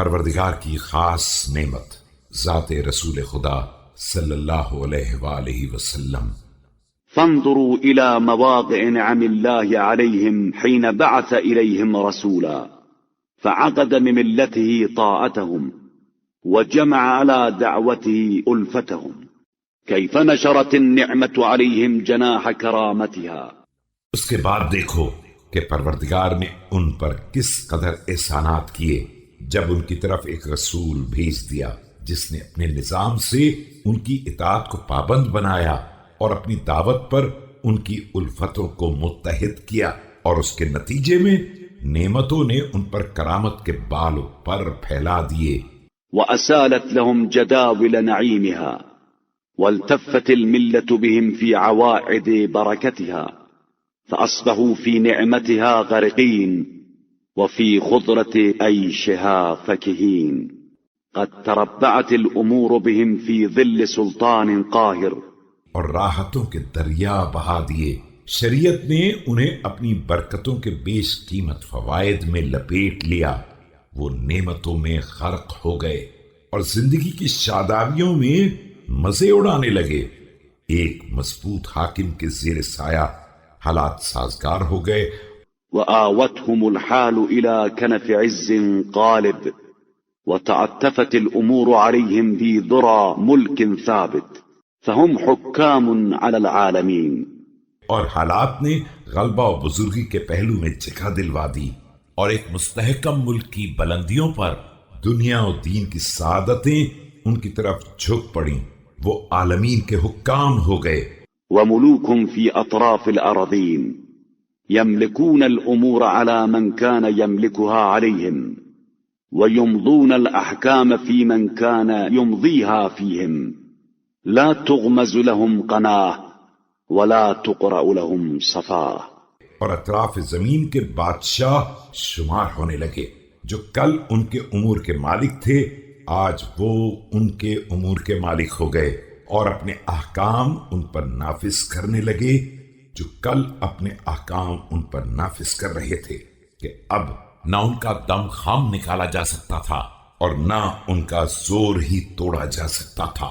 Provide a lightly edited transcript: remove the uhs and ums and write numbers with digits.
پروردگار کی خاص نعمت ذات رسول خدا صلی اللہ علیہ وآلہ وسلم۔ فانظروا إلى مواقع نعم الله عليهم حين بعث إليهم رسولا فعقد من ملته طاعتهم وجمع على دعوته ألفتهم كيف نشرت النعمة عليهم جناح كرامتها۔ اس کے بعد دیکھو کہ پروردگار نے ان پر کس قدر احسانات کیے جب ان کی طرف ایک رسول بھیج دیا جس نے اپنے نظام سے ان کی اطاعت کو پابند بنایا اور اپنی دعوت پر ان کی الفتوں کو متحد کیا، اور اس کے نتیجے میں نعمتوں نے ان پر کرامت کے بال و پر پھیلا دیے۔ وأسالت لهم جداول نعيمها والتفت الملة بهم في عوائد بركتها فأصبحوا في نعمتها غرقين وفي خضرة عيشها فكهين قد تربعت الأمور بهم في ظل سلطان قاهر۔ اور راحتوں کے دریا بہا دیے، شریعت نے انہیں اپنی برکتوں کے بیش قیمت فوائد میں لپیٹ لیا، وہ نعمتوں میں غرق ہو گئے اور زندگی کی شادابیوں میں مزے اڑانے لگے۔ ایک مضبوط حاکم کے زیر سایہ حالات سازگار ہو گئے۔ وآوتهم الحال إلى كنف عز قالب وتعتفت الأمور عليهم في ذرى ملك ثابت فهم حكام على العالمين۔ اور حالات نے غلبہ و بزرگی کے پہلو میں جگہ دلوا دی اور ایک مستحکم ملک کی بلندیوں پر دنیا و دین کی سعادتیں ان کی طرف جھک پڑیں، وہ عالمین کے حکام ہو گئے۔ وملوك في أطراف الأراضين يملكون الأمور على من كان يملكها عليهم ويمضون الأحكام في من كان يمضيها فيهم لا تغمز لهم قناه ولا تقرأ لهم صفاه۔ اور اطراف زمین کے بادشاہ شمار ہونے لگے، جو کل ان کے امور کے مالک تھے آج وہ ان کے امور کے مالک ہو گئے، اور اپنے احکام ان پر نافذ کرنے لگے جو کل اپنے احکام ان پر نافذ کر رہے تھے، کہ اب نہ ان کا دم خام نکالا جا سکتا تھا اور نہ ان کا زور ہی توڑا جا سکتا تھا۔